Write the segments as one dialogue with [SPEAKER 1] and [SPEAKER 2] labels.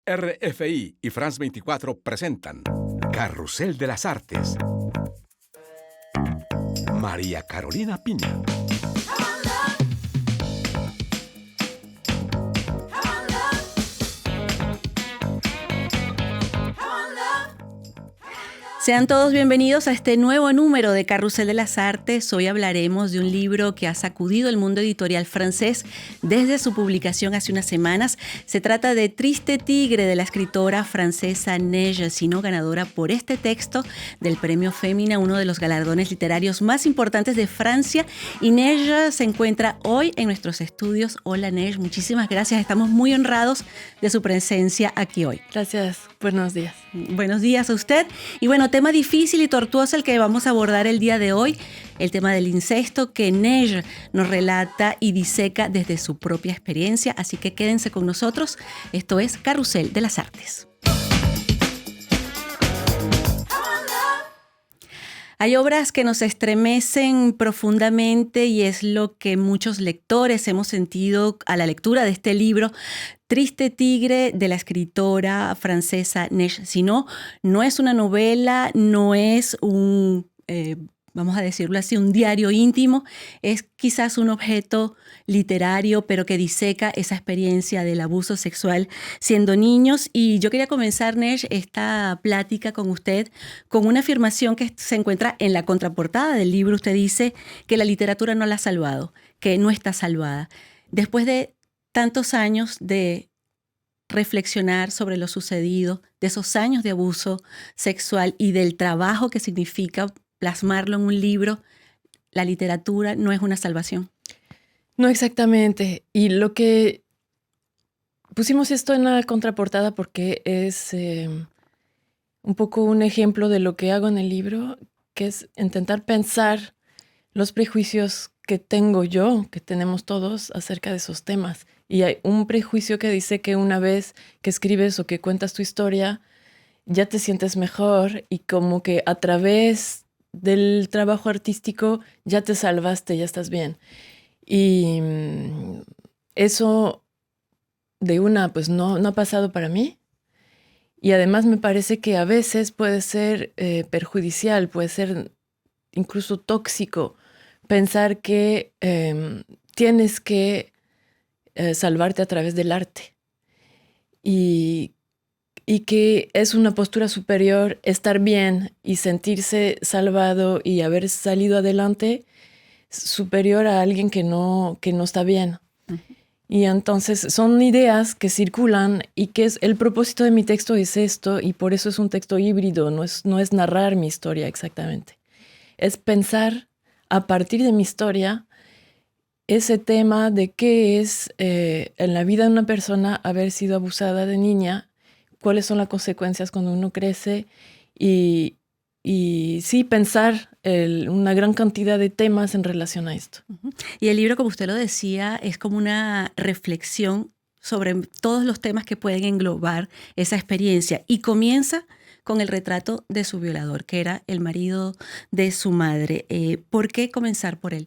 [SPEAKER 1] RFI y France 24 presentan Carrusel de las Artes. María Carolina Piña.
[SPEAKER 2] Sean todos bienvenidos a este nuevo número de Carrusel de las Artes. Hoy hablaremos de un libro que ha sacudido el mundo editorial francés desde su publicación hace unas semanas. Se trata de Triste Tigre, de la escritora francesa Neige Sinon, ganadora por este texto del Premio Femina, uno de los galardones literarios más importantes de Francia. Y Neige se encuentra hoy en nuestros estudios. Hola Neige, muchísimas gracias. Estamos muy honrados de su presencia aquí hoy.
[SPEAKER 3] Gracias, buenos días.
[SPEAKER 2] Buenos días a usted. Y bueno, tema difícil y tortuoso el que vamos a abordar el día de hoy, el tema del incesto que Neige nos relata y diseca desde su propia experiencia. Así que quédense con nosotros. Esto es Carrusel de las Artes. Hay obras que nos estremecen profundamente y es lo que muchos lectores hemos sentido a la lectura de este libro. Triste Tigre, de la escritora francesa Neige Sinon, no es una novela, no es vamos a decirlo así, un diario íntimo, es quizás un objeto literario, pero que diseca esa experiencia del abuso sexual siendo niños. Y yo quería comenzar, Neige, esta plática con usted con una afirmación que se encuentra en la contraportada del libro. Usted dice que la literatura no la ha salvado, que no está salvada. Después de tantos años de reflexionar sobre lo sucedido, de esos años de abuso sexual y del trabajo que significa plasmarlo en un libro, la literatura no es una salvación.
[SPEAKER 3] No exactamente. Y lo que pusimos esto en la contraportada porque es un poco un ejemplo de lo que hago en el libro, que es intentar pensar los prejuicios que tengo yo, que tenemos todos acerca de esos temas. Y hay un prejuicio que dice que una vez que escribes o que cuentas tu historia, ya te sientes mejor y como que a través del trabajo artístico ya te salvaste, ya estás bien. Y eso de una, pues no ha pasado para mí. Y además me parece que a veces puede ser perjudicial, puede ser incluso tóxico pensar que tienes que salvarte a través del arte. Y que es una postura superior estar bien y sentirse salvado y haber salido adelante, superior a alguien que no está bien. Uh-huh. Y entonces son ideas que circulan y que el propósito de mi texto es esto, y por eso es un texto híbrido, no es narrar mi historia exactamente. Es pensar a partir de mi historia ese tema de qué es en la vida de una persona haber sido abusada de niña, cuáles son las consecuencias cuando uno crece y sí pensar una gran cantidad de temas en relación a esto.
[SPEAKER 2] Uh-huh. Y el libro, como usted lo decía, es como una reflexión sobre todos los temas que pueden englobar esa experiencia y comienza con el retrato de su violador, que era el marido de su madre. ¿Por qué comenzar por él?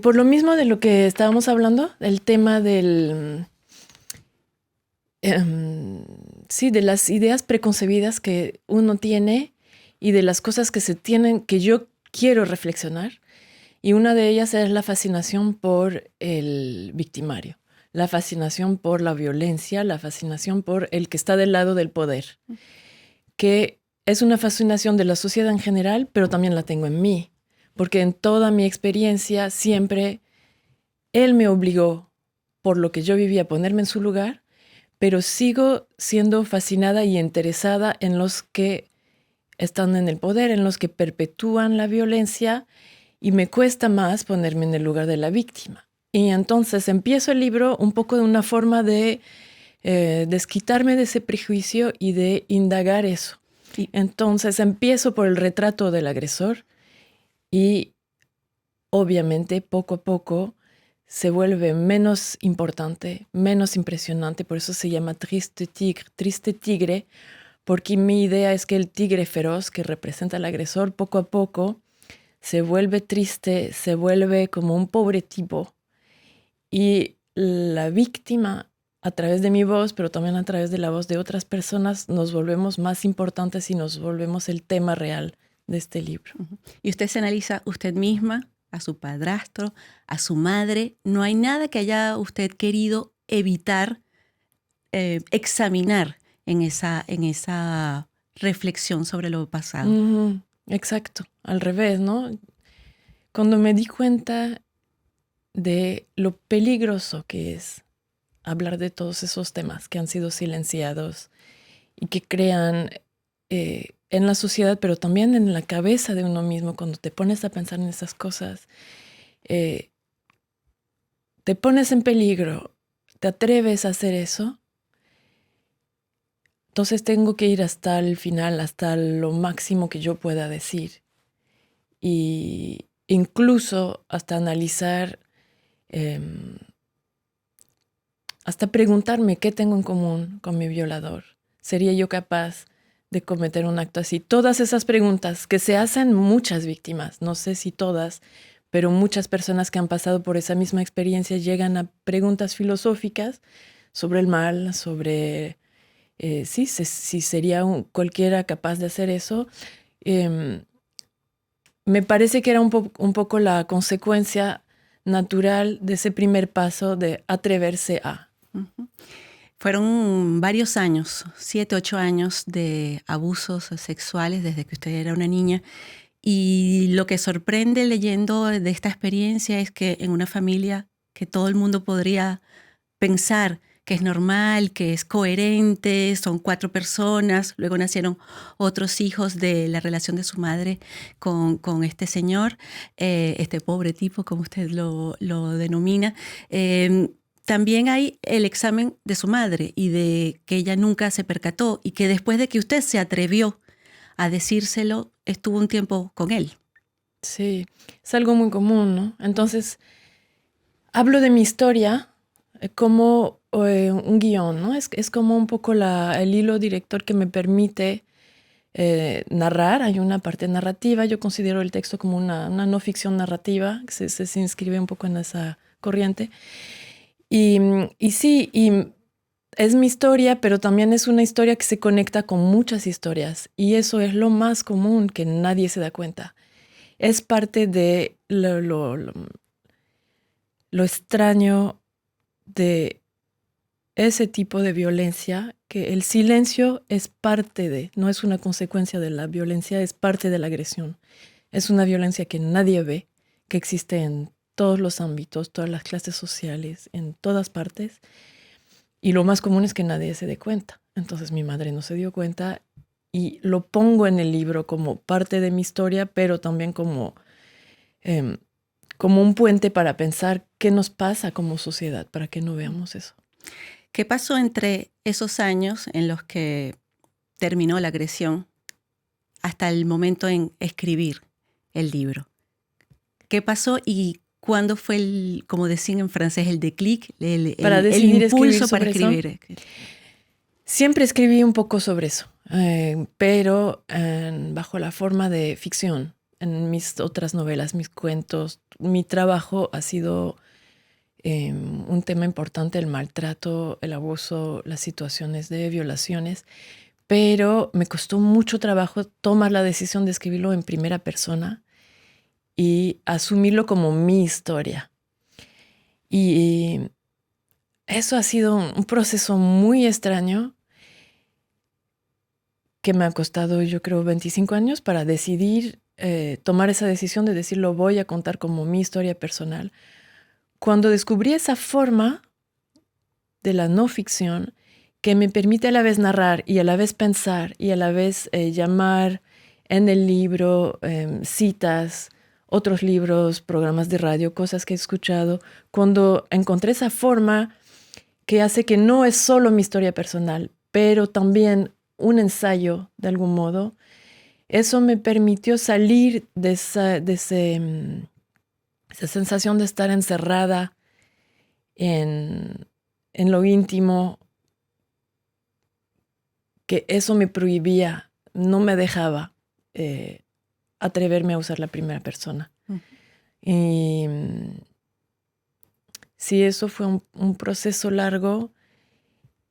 [SPEAKER 3] Por lo mismo de lo que estábamos hablando, el tema del... sí, de las ideas preconcebidas que uno tiene y de las cosas que yo quiero reflexionar. Y una de ellas es la fascinación por el victimario, la fascinación por la violencia, la fascinación por el que está del lado del poder, que es una fascinación de la sociedad en general, pero también la tengo en mí, porque en toda mi experiencia siempre él me obligó, por lo que yo vivía, a ponerme en su lugar, pero sigo siendo fascinada y interesada en los que están en el poder, en los que perpetúan la violencia, y me cuesta más ponerme en el lugar de la víctima. Y entonces empiezo el libro un poco de una forma de desquitarme de ese prejuicio y de indagar eso. Y entonces empiezo por el retrato del agresor y obviamente poco a poco se vuelve menos importante, menos impresionante. Por eso se llama Triste Tigre, porque mi idea es que el tigre feroz que representa al agresor poco a poco se vuelve triste, se vuelve como un pobre tipo. Y la víctima a través de mi voz, pero también a través de la voz de otras personas, nos volvemos más importantes y nos volvemos el tema real de este libro.
[SPEAKER 2] Y usted se analiza usted misma, a su padrastro, a su madre. No hay nada que haya usted querido evitar, examinar en esa reflexión sobre lo pasado.
[SPEAKER 3] Ujú, exacto, al revés, ¿no? Cuando me di cuenta de lo peligroso que es hablar de todos esos temas que han sido silenciados y que crean en la sociedad, pero también en la cabeza de uno mismo, cuando te pones a pensar en esas cosas, te pones en peligro, te atreves a hacer eso, entonces tengo que ir hasta el final, hasta lo máximo que yo pueda decir. Y incluso hasta analizar, hasta preguntarme qué tengo en común con mi violador. ¿Sería yo capaz de cometer un acto así? Todas esas preguntas que se hacen muchas víctimas, no sé si todas, pero muchas personas que han pasado por esa misma experiencia llegan a preguntas filosóficas sobre el mal, sobre si sería cualquiera capaz de hacer eso. Me parece que era un poco la consecuencia natural de ese primer paso de atreverse a.
[SPEAKER 2] Uh-huh. Fueron varios años, 7, 8 años de abusos sexuales desde que usted era una niña. Y lo que sorprende leyendo de esta experiencia es que en una familia que todo el mundo podría pensar que es normal, que es coherente, son 4 personas, luego nacieron otros hijos de la relación de su madre con este señor, este pobre tipo, como usted lo denomina. También hay el examen de su madre y de que ella nunca se percató y que después de que usted se atrevió a decírselo, estuvo un tiempo con él.
[SPEAKER 3] Sí, es algo muy común, ¿no? Entonces, hablo de mi historia como un guión, ¿no? Es como un poco el hilo director que me permite narrar. Hay una parte narrativa. Yo considero el texto como una no ficción narrativa, que se inscribe un poco en esa corriente. Y sí, es mi historia, pero también es una historia que se conecta con muchas historias. Y eso es lo más común, que nadie se da cuenta. Es parte de lo extraño de ese tipo de violencia, que el silencio es parte de, no es una consecuencia de la violencia, es parte de la agresión. Es una violencia que nadie ve, que existe en todos los ámbitos, todas las clases sociales, en todas partes. Y lo más común es que nadie se dé cuenta. Entonces mi madre no se dio cuenta y lo pongo en el libro como parte de mi historia, pero también como un puente para pensar qué nos pasa como sociedad, para que no veamos eso.
[SPEAKER 2] ¿Qué pasó entre esos años en los que terminó la agresión hasta el momento en escribir el libro? ¿Qué pasó y cuándo fue como decían en francés, el déclic, el impulso para escribir?
[SPEAKER 3] Eso. Siempre escribí un poco sobre eso, pero bajo la forma de ficción. En mis otras novelas, mis cuentos, mi trabajo ha sido un tema importante, el maltrato, el abuso, las situaciones de violaciones, pero me costó mucho trabajo tomar la decisión de escribirlo en primera persona y asumirlo como mi historia. Y eso ha sido un proceso muy extraño que me ha costado, yo creo, 25 años para decidir, tomar esa decisión de decir, lo voy a contar como mi historia personal. Cuando descubrí esa forma de la no ficción que me permite a la vez narrar y a la vez pensar y a la vez llamar en el libro citas, otros libros, programas de radio, cosas que he escuchado, cuando encontré esa forma que hace que no es solo mi historia personal, pero también un ensayo de algún modo, eso me permitió salir de esa sensación de estar encerrada en lo íntimo, que eso me prohibía, no me dejaba atreverme a usar la primera persona. Uh-huh. Y sí, eso fue un proceso largo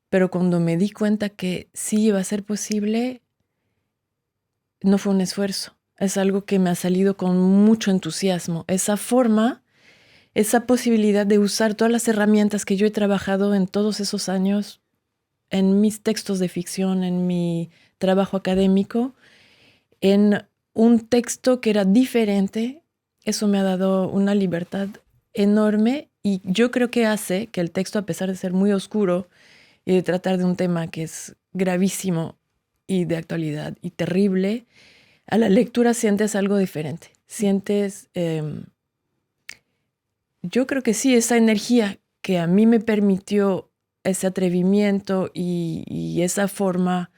[SPEAKER 3] pero cuando me di cuenta que sí iba a ser posible, no fue un esfuerzo. Es algo que me ha salido con mucho entusiasmo. Esa forma, esa posibilidad de usar todas las herramientas que yo he trabajado en todos esos años, en mis textos de ficción, en mi trabajo académico, en un texto que era diferente, eso me ha dado una libertad enorme y yo creo que hace que el texto, a pesar de ser muy oscuro y de tratar de un tema que es gravísimo y de actualidad y terrible, a la lectura sientes algo diferente. Sientes, yo creo que sí, esa energía que a mí me permitió ese atrevimiento y esa forma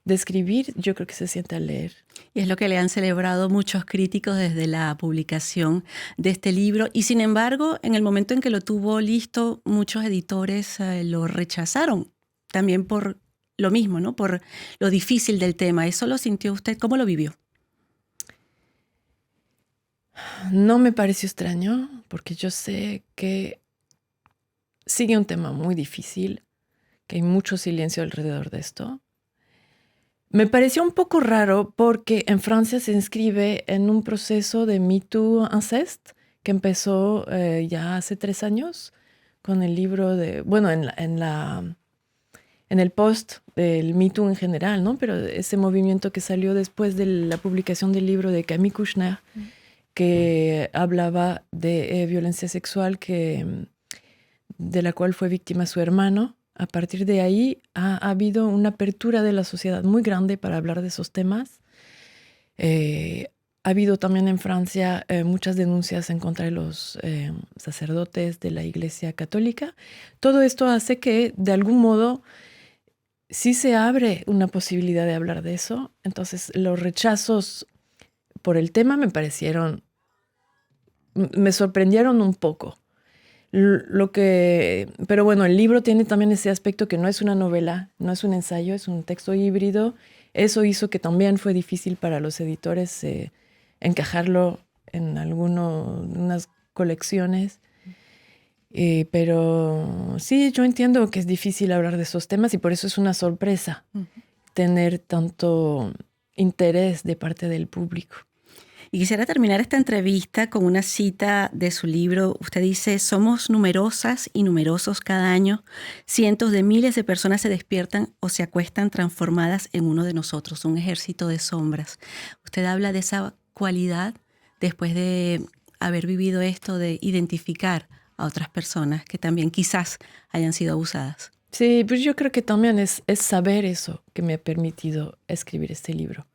[SPEAKER 3] de escribir, yo creo que se siente al leer.
[SPEAKER 2] Y es lo que le han celebrado muchos críticos desde la publicación de este libro. Y sin embargo, en el momento en que lo tuvo listo, muchos editores lo rechazaron. También por lo mismo, ¿no? Por lo difícil del tema. ¿Eso lo sintió usted? ¿Cómo lo vivió?
[SPEAKER 3] No me pareció extraño, porque yo sé que sigue un tema muy difícil, que hay mucho silencio alrededor de esto. Me pareció un poco raro porque en Francia se inscribe en un proceso de Me Too Incest que empezó ya hace 3 años con el libro de, bueno, en el post del Me Too en general, ¿no? Pero ese movimiento que salió después de la publicación del libro de Camille Kouchner, que hablaba de violencia sexual de la cual fue víctima su hermano. A partir de ahí ha habido una apertura de la sociedad muy grande para hablar de esos temas. Ha habido también en Francia muchas denuncias en contra de los sacerdotes de la Iglesia Católica. Todo esto hace que, de algún modo, sí se abre una posibilidad de hablar de eso. Entonces, los rechazos por el tema me sorprendieron un poco. Pero bueno, el libro tiene también ese aspecto que no es una novela, no es un ensayo, es un texto híbrido. Eso hizo que también fue difícil para los editores encajarlo en unas colecciones. Pero sí, yo entiendo que es difícil hablar de esos temas y por eso es una sorpresa tener tanto interés de parte del público.
[SPEAKER 2] Y quisiera terminar esta entrevista con una cita de su libro. Usted dice: somos numerosas y numerosos cada año. Cientos de miles de personas se despiertan o se acuestan transformadas en uno de nosotros, un ejército de sombras. Usted habla de esa cualidad después de haber vivido esto, de identificar a otras personas que también quizás hayan sido abusadas.
[SPEAKER 3] Sí, pues yo creo que también es saber eso que me ha permitido escribir este libro.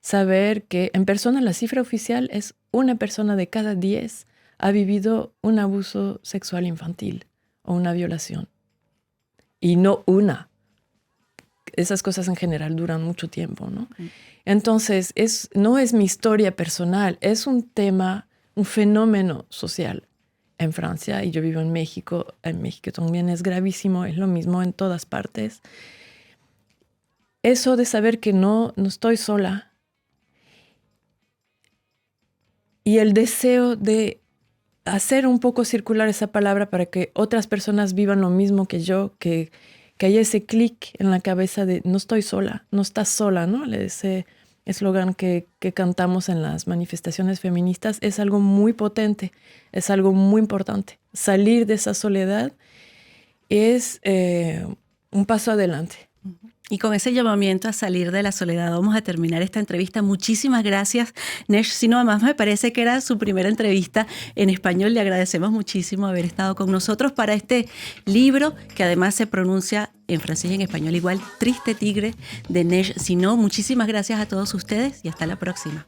[SPEAKER 3] Saber que en persona la cifra oficial es 1 persona de cada 10 ha vivido un abuso sexual infantil o una violación. Y no una. Esas cosas en general duran mucho tiempo, ¿no? Entonces, no es mi historia personal, es un tema, un fenómeno social en Francia y yo vivo en México. En México también es gravísimo, es lo mismo en todas partes. Eso de saber que no estoy sola, y el deseo de hacer un poco circular esa palabra para que otras personas vivan lo mismo que yo, que haya ese clic en la cabeza de no estoy sola, no estás sola, ¿no? Ese eslogan que cantamos en las manifestaciones feministas es algo muy potente, es algo muy importante. Salir de esa soledad es un paso adelante.
[SPEAKER 2] Y con ese llamamiento a salir de la soledad vamos a terminar esta entrevista. Muchísimas gracias, Nesh Sino. Además, me parece que era su primera entrevista en español. Le agradecemos muchísimo haber estado con nosotros para este libro, que además se pronuncia en francés y en español igual, Triste Tigre, de Nesh Sino. Muchísimas gracias a todos ustedes y hasta la próxima.